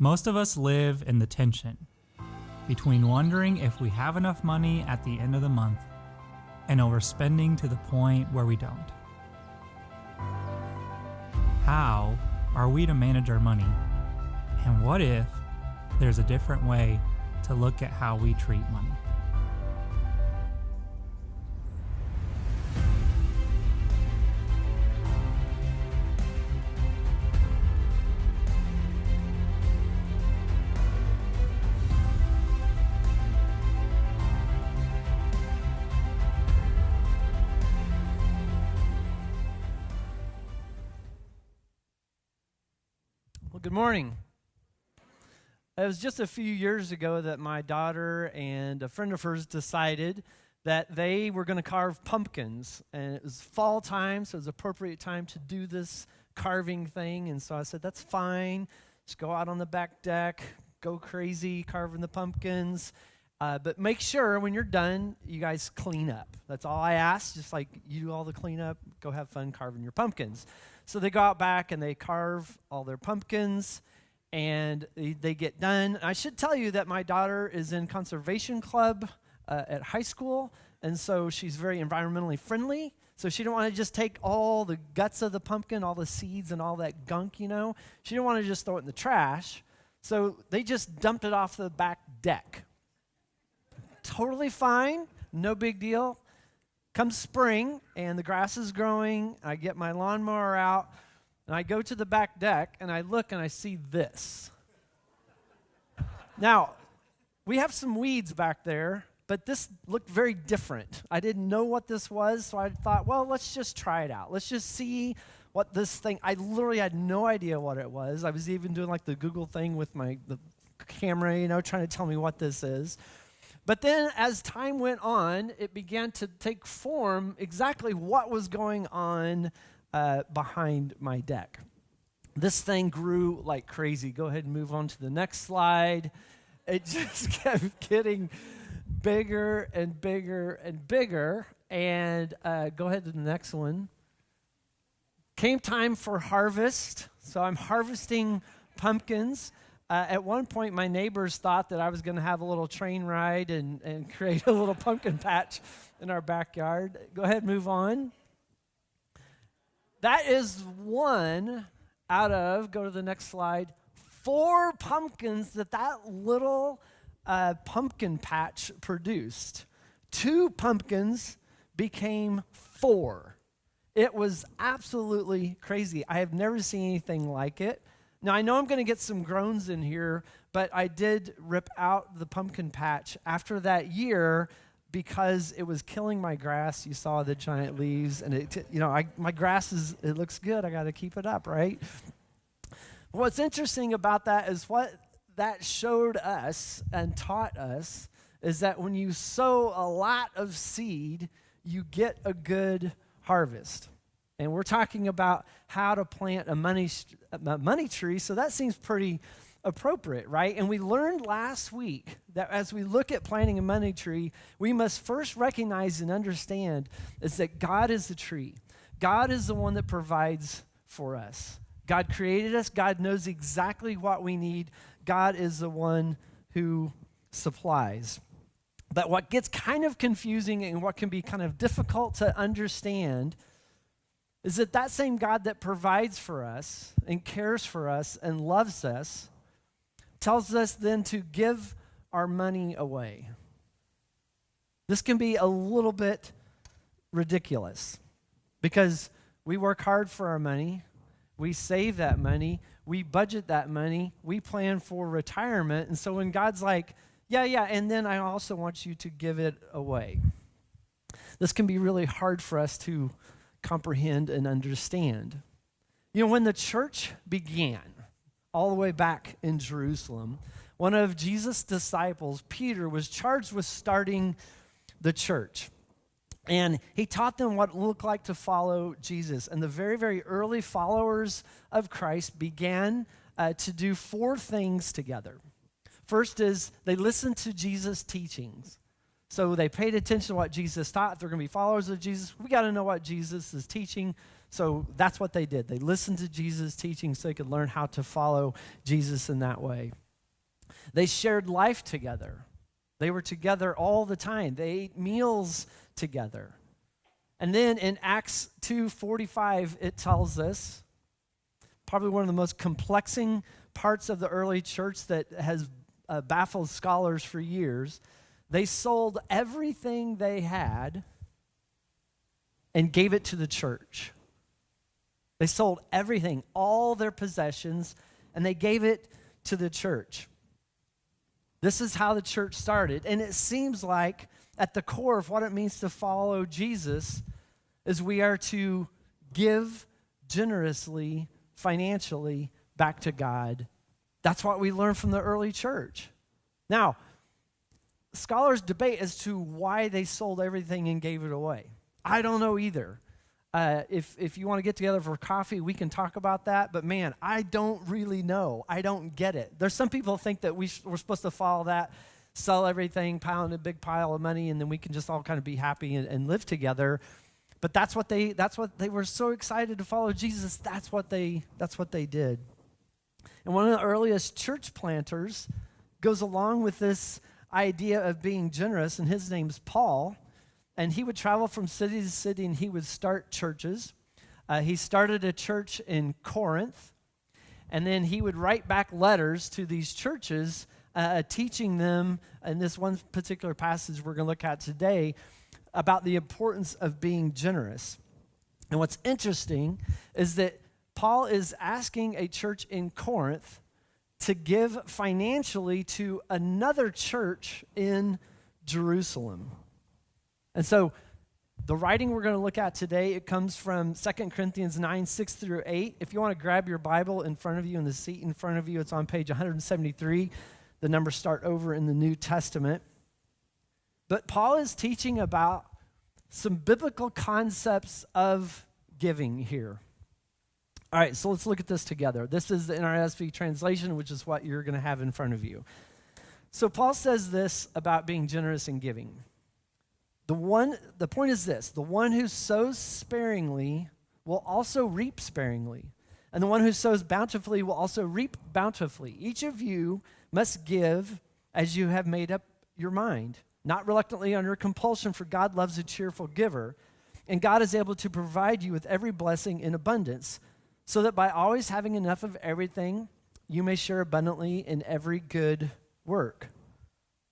Most of us live in the tension between wondering if we have enough money at the end of the month and overspending to the point where we don't. How are we to manage our money? And what if there's a different way to look at how we treat money? Well, good morning. It was just a few years ago that my daughter and a friend of hers decided that they were going to carve pumpkins. And it was fall time, so it was appropriate time to do this carving thing. And so I said, that's fine. Just go out on the back deck, go crazy carving the pumpkins. But make sure when you're done, you guys clean up. That's all I ask. Just like you do all the cleanup, go have fun carving your pumpkins. So they go out back and they carve all their pumpkins, and they get done. I should tell you that my daughter is in conservation club at high school, and so she's very environmentally friendly. So she didn't want to just take all the guts of the pumpkin, all the seeds and all that gunk, you know. She didn't want to just throw it in the trash. So they just dumped it off the back deck. Totally fine, no big deal. Comes spring, and the grass is growing. I get my lawnmower out, and I go to the back deck, and I look, and I see this. Now, we have some weeds back there, but this looked very different. I didn't know what this was, so I thought, well, let's just try it out. Let's just see what this thing, I literally had no idea what it was. I was even doing like the Google thing with the camera, you know, trying to tell me what this is. But then as time went on, it began to take form exactly what was going on behind my deck. This thing grew like crazy. Go ahead and move on to the next slide. It just kept getting bigger and bigger and bigger. And go ahead to the next one. Came time for harvest. So I'm harvesting pumpkins. At one point, my neighbors thought that I was going to have a little train ride and create a little pumpkin patch in our backyard. Go ahead, move on. That is one out of, go to the next slide, 4 pumpkins that little pumpkin patch produced. 2 pumpkins became 4. It was absolutely crazy. I have never seen anything like it. Now, I know I'm going to get some groans in here, but I did rip out the pumpkin patch after that year because it was killing my grass. You saw the giant leaves, and my grass it looks good. I got to keep it up, right? What's interesting about that is what that showed us and taught us is that when you sow a lot of seed, you get a good harvest. And we're talking about how to plant a money tree, so that seems pretty appropriate, right? And we learned last week that as we look at planting a money tree, we must first recognize and understand is that God is the tree. God is the one that provides for us. God created us. God knows exactly what we need. God is the one who supplies. But what gets kind of confusing and what can be kind of difficult to understand is that same God that provides for us and cares for us and loves us tells us then to give our money away. This can be a little bit ridiculous because we work hard for our money, we save that money, we budget that money, we plan for retirement, and so when God's like, yeah, and then I also want you to give it away. This can be really hard for us to comprehend and understand. You know, when the church began, all the way back in Jerusalem, one of Jesus' disciples, Peter, was charged with starting the church. And he taught them what it looked like to follow Jesus. And the very, very early followers of Christ began to do 4 things together. First is they listened to Jesus' teachings. So they paid attention to what Jesus taught. If they're going to be followers of Jesus, we got to know what Jesus is teaching. So that's what they did. They listened to Jesus' teaching so they could learn how to follow Jesus in that way. They shared life together. They were together all the time. They ate meals together. And then in Acts 2:45, it tells us, probably one of the most complexing parts of the early church that has baffled scholars for years, they sold everything they had and gave it to the church. They sold everything, all their possessions, and they gave it to the church. This is how the church started. And it seems like at the core of what it means to follow Jesus is we are to give generously, financially, back to God. That's what we learned from the early church. Now, scholars debate as to why they sold everything and gave it away. I don't know either. If you want to get together for coffee, we can talk about that. But man, I don't really know. I don't get it. There's some people think that we're supposed to follow that, sell everything, pile in a big pile of money, and then we can just all kind of be happy and live together. But that's what they were so excited to follow Jesus. That's what they did. And one of the earliest church planters goes along with this idea of being generous, and his name's Paul. And he would travel from city to city, and he would start churches. He started a church in Corinth, and then he would write back letters to these churches, teaching them, in this one particular passage we're going to look at today, about the importance of being generous. And what's interesting is that Paul is asking a church in Corinth to give financially to another church in Jerusalem. And so the writing we're going to look at today, it comes from 2 Corinthians 9, 6 through 8. If you want to grab your Bible in front of you, in the seat in front of you, it's on page 173. The numbers start over in the New Testament. But Paul is teaching about some biblical concepts of giving here. All right, so let's look at this together. This is the NRSV translation, which is what you're going to have in front of you. So Paul says this about being generous and giving. The point is this: the one who sows sparingly will also reap sparingly, and the one who sows bountifully will also reap bountifully. Each of you must give as you have made up your mind, not reluctantly under compulsion, for God loves a cheerful giver, and God is able to provide you with every blessing in abundance, so that by always having enough of everything, you may share abundantly in every good work.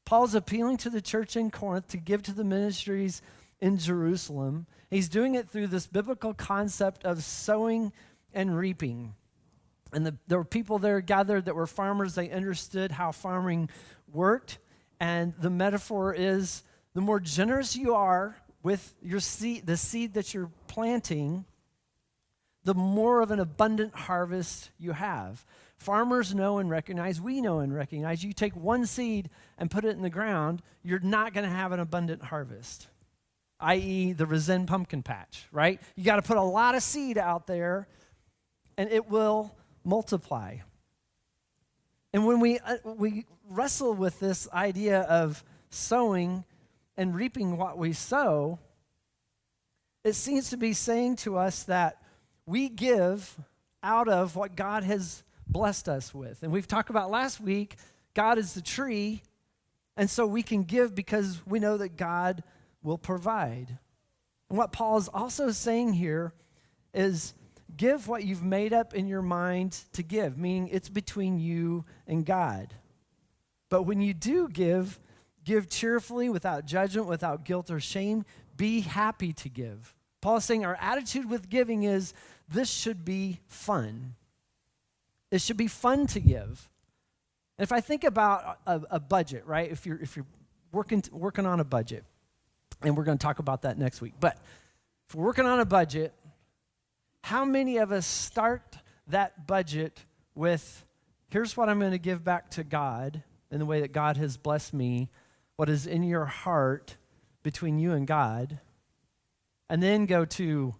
Paul's appealing to the church in Corinth to give to the ministries in Jerusalem. He's doing it through this biblical concept of sowing and reaping. And there were people there gathered that were farmers. They understood how farming worked. And the metaphor is, the more generous you are with your seed, the seed that you're planting, the more of an abundant harvest you have. Farmers know and recognize, we know and recognize, you take one seed and put it in the ground, you're not going to have an abundant harvest, i.e. the Resin pumpkin patch, right? You got to put a lot of seed out there, and it will multiply. And when we wrestle with this idea of sowing and reaping what we sow, it seems to be saying to us that we give out of what God has blessed us with. And we've talked about last week, God is the tree, and so we can give because we know that God will provide. And what Paul is also saying here is give what you've made up in your mind to give, meaning it's between you and God. But when you do give cheerfully, without judgment, without guilt or shame. Be happy to give. Paul is saying our attitude with giving is this should be fun. It should be fun to give. And if I think about a budget, right? If you're working on a budget, and we're going to talk about that next week. But if we're working on a budget, how many of us start that budget with, here's what I'm going to give back to God in the way that God has blessed me, what is in your heart between you and God, and then go to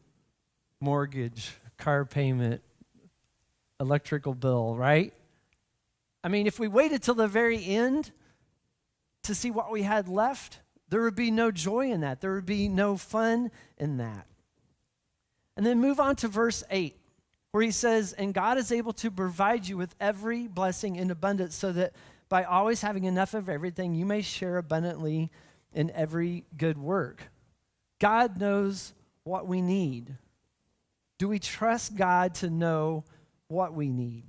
mortgage, car payment, electrical bill, right? I mean, if we waited till the very end to see what we had left, there would be no joy in that. There would be no fun in that. And then move on to verse 8, where he says, and God is able to provide you with every blessing in abundance so that by always having enough of everything, you may share abundantly in every good work. God knows what we need. Do we trust God to know what we need?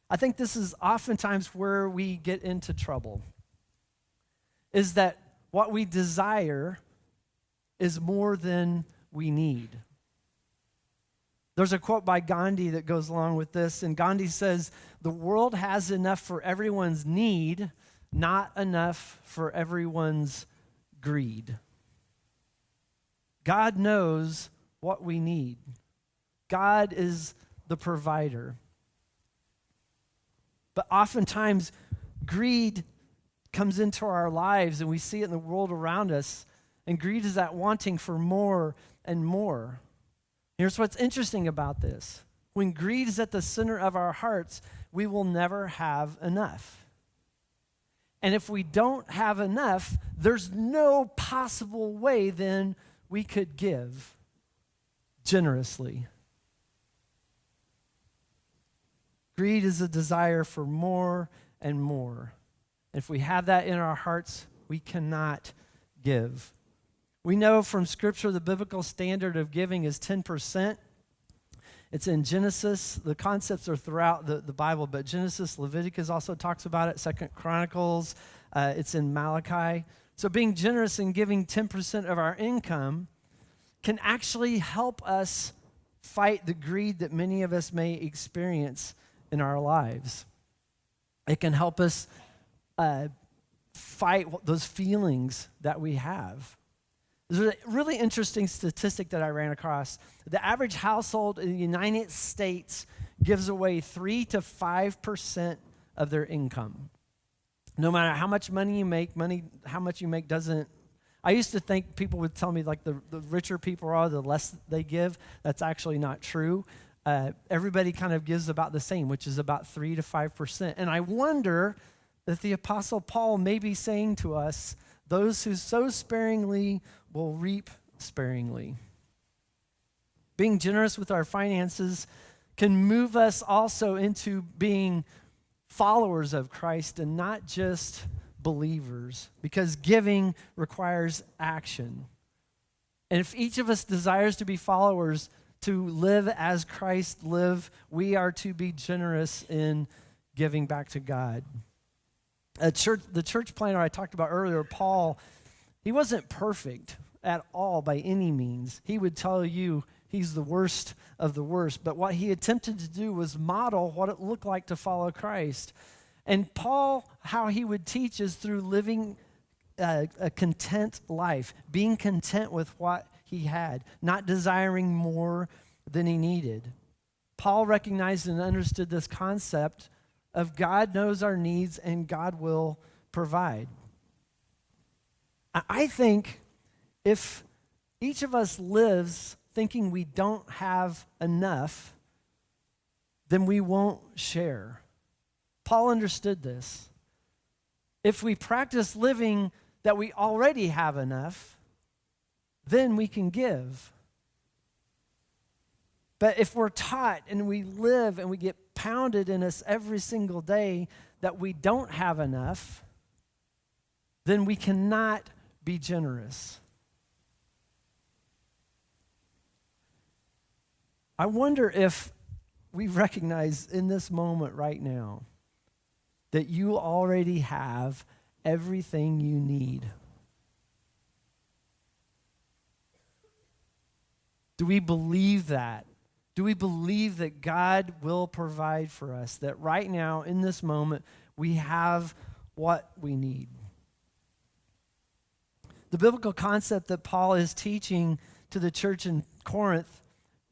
I think this is oftentimes where we get into trouble, is that what we desire is more than we need. There's a quote by Gandhi that goes along with this, and Gandhi says, the world has enough for everyone's need, not enough for everyone's greed. God knows what we need. God is the provider. But oftentimes, greed comes into our lives, and we see it in the world around us, and greed is that wanting for more and more. Here's what's interesting about this. When greed is at the center of our hearts, we will never have enough. And if we don't have enough, there's no possible way then we could give generously. Greed is a desire for more and more. If we have that in our hearts, we cannot give. We know from Scripture the biblical standard of giving is 10%. It's in Genesis. The concepts are throughout the Bible, but Genesis, Leviticus also talks about it, 2 Chronicles, it's in Malachi. So being generous and giving 10% of our income can actually help us fight the greed that many of us may experience in our lives. It can help us fight those feelings that we have. There's a really interesting statistic that I ran across. The average household in the United States gives away 3 to 5% of their income. No matter how much money you make, how much you make doesn't. I used to think people would tell me like the richer people are, the less they give. That's actually not true. Everybody kind of gives about the same, which is about 3 to 5%. And I wonder if the Apostle Paul may be saying to us, those who sow sparingly will reap sparingly. Being generous with our finances can move us also into being followers of Christ and not just believers, because giving requires action. And if each of us desires to be followers, to live as Christ lived, we are to be generous in giving back to God. The church planner I talked about earlier, Paul, he wasn't perfect at all by any means. He would tell you he's the worst of the worst. But what he attempted to do was model what it looked like to follow Christ. And Paul, how he would teach is through living a content life, being content with what he had, not desiring more than he needed. Paul recognized and understood this concept of God knows our needs and God will provide. I think if each of us lives thinking we don't have enough, then we won't share. Paul understood this. If we practice living that we already have enough, then we can give. But if we're taught and we live and we get pounded in us every single day that we don't have enough, then we cannot be generous. I wonder if we recognize in this moment right now that you already have everything you need. Do we believe that? Do we believe that God will provide for us, that right now, in this moment, we have what we need? The biblical concept that Paul is teaching to the church in Corinth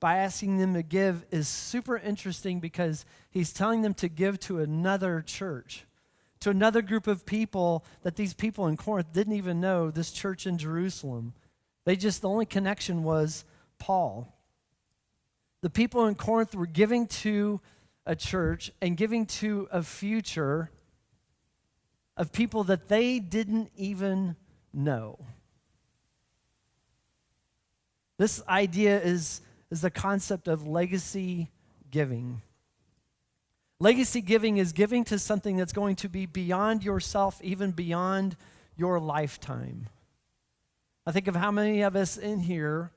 by asking them to give is super interesting because he's telling them to give to another church, to another group of people that these people in Corinth didn't even know, this church in Jerusalem. The only connection was Paul. The people in Corinth were giving to a church and giving to a future of people that they didn't even know. This idea is is the concept of legacy giving. Legacy giving is giving to something that's going to be beyond yourself, even beyond your lifetime. I think of how many of us in here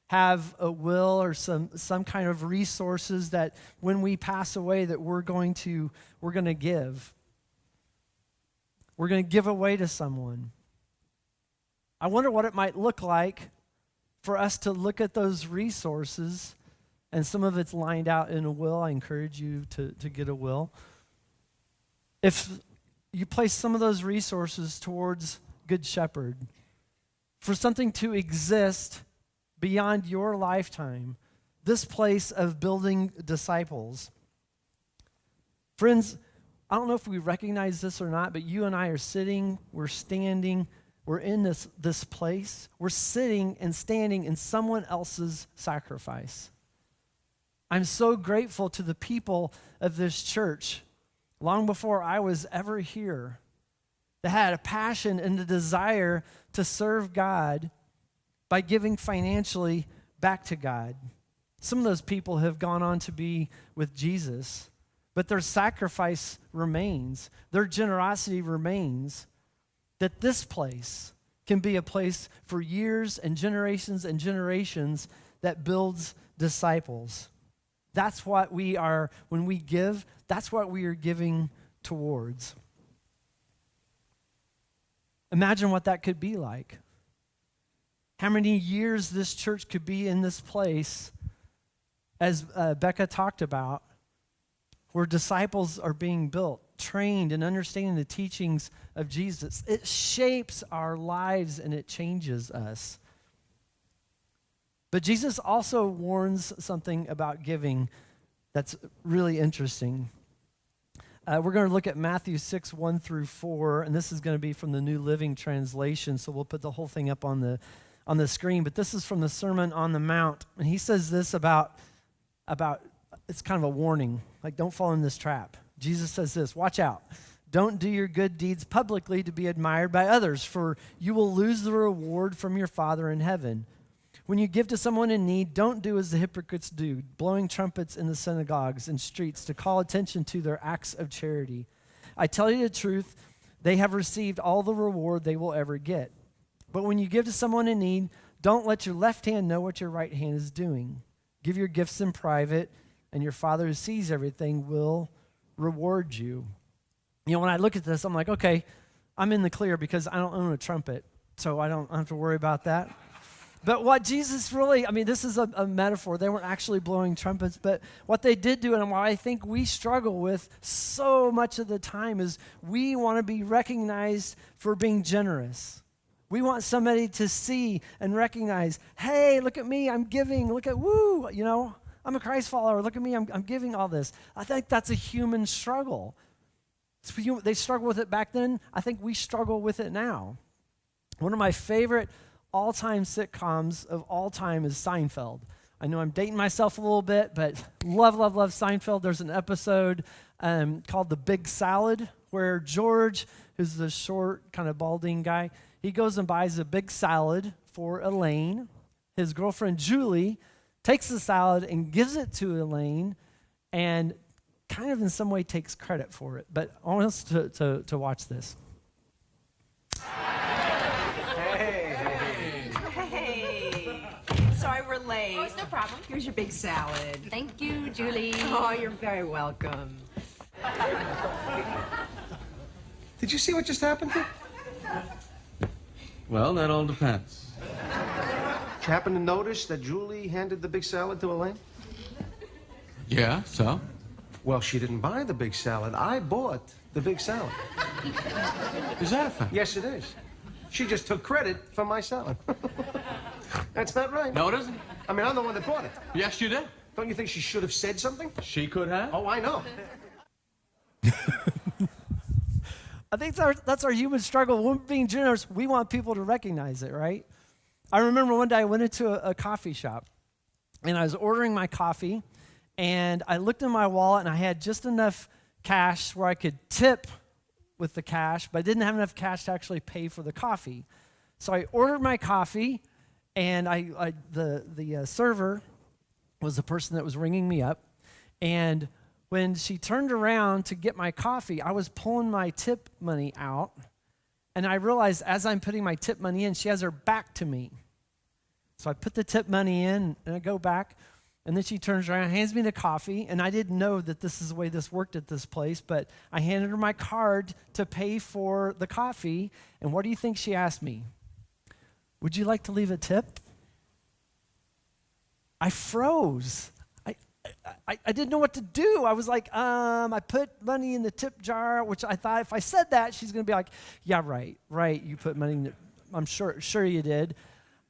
have a will or some kind of resources that when we pass away that we're going to give. We're going to give away to someone. I wonder what it might look like for us to look at those resources, and some of it's lined out in a will. I encourage you to get a will. If you place some of those resources towards Good Shepherd, for something to exist beyond your lifetime, this place of building disciples. Friends, I don't know if we recognize this or not, but you and I are sitting, we're standing, we're in this place. We're sitting and standing in someone else's sacrifice. I'm so grateful to the people of this church, long before I was ever here, that had a passion and a desire to serve God by giving financially back to God. Some of those people have gone on to be with Jesus, but their sacrifice remains, their generosity remains, that this place can be a place for years and generations that builds disciples. That's what we are, when we give, that's what we are giving towards. Imagine what that could be like. How many years this church could be in this place, as Becca talked about, where disciples are being built, trained and understanding the teachings of Jesus. It shapes our lives and it changes us. But Jesus also warns something about giving that's really interesting. We're going to look at Matthew 6, 1 through 4, and this is going to be from the New Living Translation, so we'll put the whole thing up on the screen. But this is from the Sermon on the Mount, and he says this about it's kind of a warning, like don't fall in this trap. Jesus says this, watch out. Don't do your good deeds publicly to be admired by others, for you will lose the reward from your Father in heaven. When you give to someone in need, don't do as the hypocrites do, blowing trumpets in the synagogues and streets to call attention to their acts of charity. I tell you the truth, they have received all the reward they will ever get. But when you give to someone in need, don't let your left hand know what your right hand is doing. Give your gifts in private, and your Father who sees everything will reward you. You know, when I look at this, I'm like, okay, I'm in the clear because I don't own a trumpet, so I don't have to worry about that. But what Jesus really, this is a metaphor. They weren't actually blowing trumpets, but what they did do, and what I think we struggle with so much of the time, is we want to be recognized for being generous. We want somebody to see and recognize, hey, look at me, I'm giving, look at, woo, I'm a Christ follower, look at me, I'm giving all this. I think that's a human struggle. They struggled with it back then. I think we struggle with it now. One of my favorite all-time sitcoms of all time is Seinfeld. I know I'm dating myself a little bit, but love Seinfeld. There's an episode called The Big Salad, where George, who's the short, kind of balding guy, he goes and buys a big salad for Elaine. His girlfriend, Julie, takes the salad and gives it to Elaine and kind of in some way takes credit for it. But I want us to watch this. Sorry we're late. Oh, it's no problem. Here's your big salad. Thank you, Julie. Oh, you're very welcome. Did you see what just happened here? Well, that all depends. Did you happen to notice that Julie handed the big salad to Elaine? Yeah, so? Well, she didn't buy the big salad. I bought the big salad. Is that a fact? Yes, it is. She just took credit for my salad. That's not right. No, it isn't. I'm the one that bought it. Yes, you did. Don't you think she should have said something? She could have. Oh, I know. I think that's our human struggle. When we're being generous, we want people to recognize it, right? I remember one day I went into a coffee shop, and I was ordering my coffee, and I looked in my wallet, and I had just enough cash where I could tip with the cash, but I didn't have enough cash to actually pay for the coffee. So I ordered my coffee, and the server was the person that was ringing me up. And when she turned around to get my coffee, I was pulling my tip money out. And I realized as I'm putting my tip money in, she has her back to me. So I put the tip money in, and I go back. And then she turns around, hands me the coffee, and I didn't know that this is the way this worked at this place, but I handed her my card to pay for the coffee, and what do you think she asked me? Would you like to leave a tip? I froze. I didn't know what to do. I was like, I put money in the tip jar, which I thought if I said that, she's going to be like, yeah, right, you put money in the, I'm sure you did.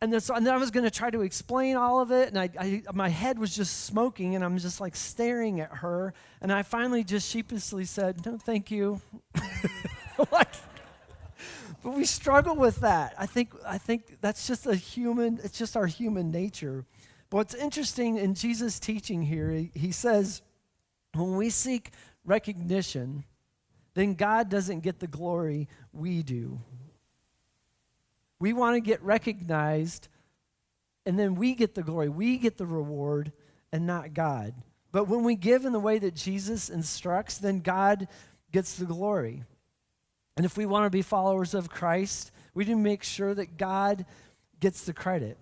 And then I was going to try to explain all of it, and my head was just smoking, and I'm just like staring at her, and I finally just sheepishly said, no, thank you. But we struggle with that. I think that's just it's just our human nature. But what's interesting in Jesus' teaching here, he says, when we seek recognition, then God doesn't get the glory, we do. We want to get recognized, and then we get the glory. We get the reward, and not God. But when we give in the way that Jesus instructs, then God gets the glory. And if we want to be followers of Christ, we need to make sure that God gets the credit.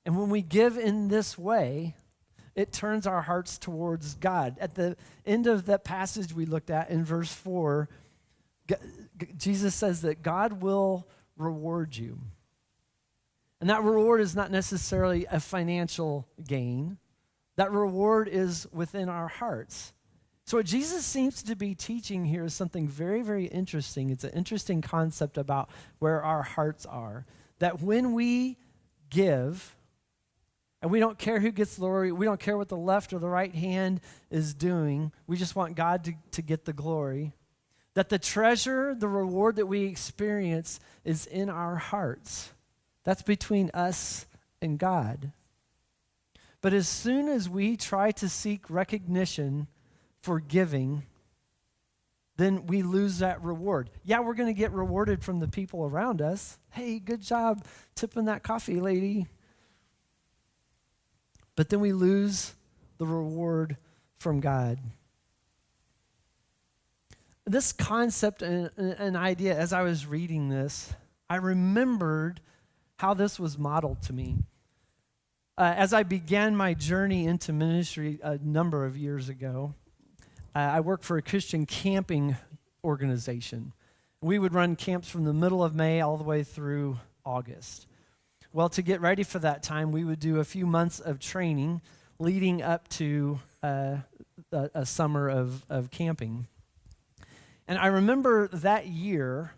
And when we give in this way, it turns our hearts towards God. At the end of that passage we looked at in verse 4, Jesus says that God will reward you. And that reward is not necessarily a financial gain. That reward is within our hearts. So what Jesus seems to be teaching here is something very, very interesting. It's an interesting concept about where our hearts are. That when we give, and we don't care who gets glory, we don't care what the left or the right hand is doing, we just want God to get the glory. That the treasure, the reward that we experience is in our hearts. That's between us and God. But as soon as we try to seek recognition for giving, then we lose that reward. Yeah, we're going to get rewarded from the people around us. Hey, good job tipping that coffee lady. But then we lose the reward from God. This concept and idea, as I was reading this, I remembered how this was modeled to me. As I began my journey into ministry a number of years ago, I worked for a Christian camping organization. We would run camps from the middle of May all the way through August. Well, to get ready for that time, we would do a few months of training leading up to a summer of camping. And I remember that year,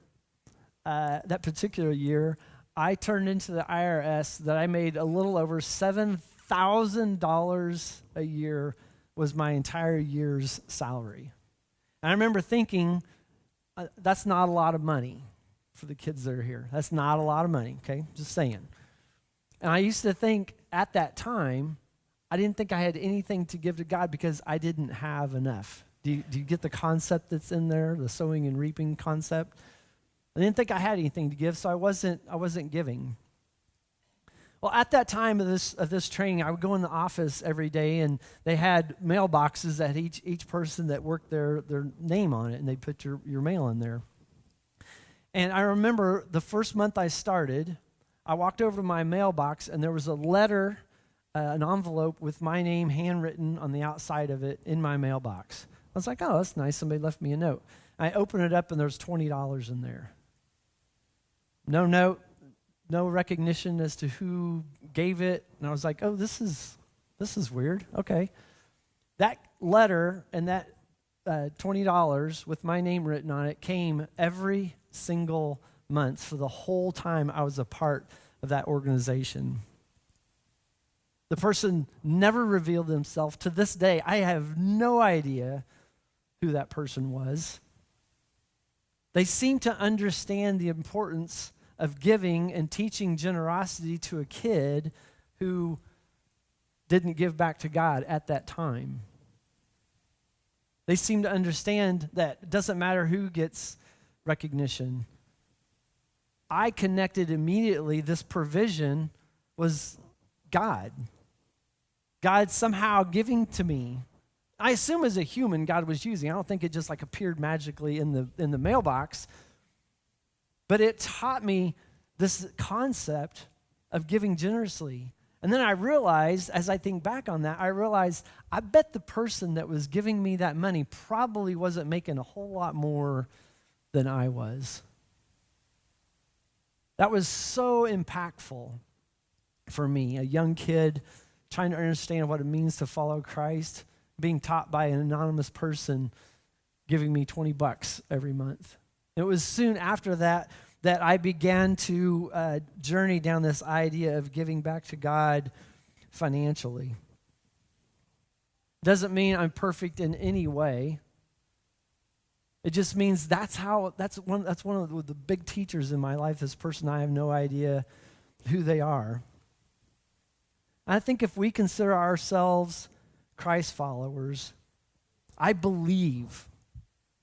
that particular year, I turned into the IRS that I made a little over $7,000 a year was my entire year's salary. And I remember thinking, that's not a lot of money for the kids that are here. That's not a lot of money, okay? Just saying. And I used to think at that time, I didn't think I had anything to give to God because I didn't have enough. Do you get the concept that's in there, the sowing and reaping concept? I didn't think I had anything to give, so I wasn't giving. Well, at that time of this training, I would go in the office every day, and they had mailboxes that each person that worked there, their name on it, and they put your mail in there. And I remember the first month I started, I walked over to my mailbox, and there was a letter, an envelope with my name handwritten on the outside of it in my mailbox. I was like, oh, that's nice. Somebody left me a note. I opened it up, and there's $20 in there. No note, no recognition as to who gave it. And I was like, oh, this is weird. Okay. That letter and that $20 with my name written on it came every single month for the whole time I was a part of that organization. The person never revealed himself. To this day, I have no idea who that person was. They seem to understand the importance of giving and teaching generosity to a kid who didn't give back to God at that time. They seem to understand that it doesn't matter who gets recognition. I connected immediately this provision was God. God somehow giving to me. I assume as a human, God was using. I don't think it just like appeared magically in the mailbox. But it taught me this concept of giving generously. And then I realized, as I think back on that, I realized I bet the person that was giving me that money probably wasn't making a whole lot more than I was. That was so impactful for me, a young kid trying to understand what it means to follow Christ, being taught by an anonymous person giving me $20 every month. It was soon after that that I began to journey down this idea of giving back to God financially. Doesn't mean I'm perfect in any way. It just means that's one of the big teachers in my life. This person, I have no idea who they are. I think if we consider ourselves Christ followers, I believe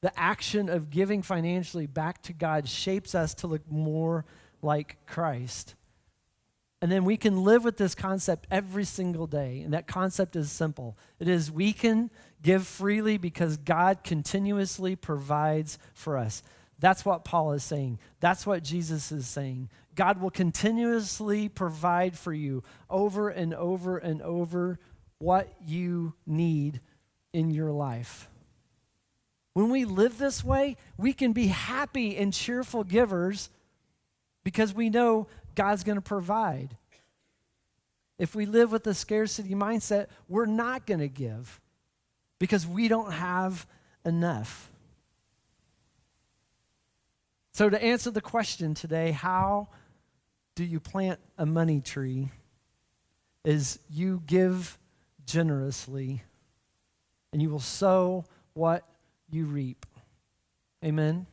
the action of giving financially back to God shapes us to look more like Christ. And then we can live with this concept every single day. And that concept is simple. It is we can give freely because God continuously provides for us. That's what Paul is saying. That's what Jesus is saying. God will continuously provide for you over and over and over what you need in your life. When we live this way, we can be happy and cheerful givers because we know God's going to provide. If we live with a scarcity mindset, we're not going to give because we don't have enough. So to answer the question today, how do you plant a money tree? Is you give generously and you will sow what you reap. Amen.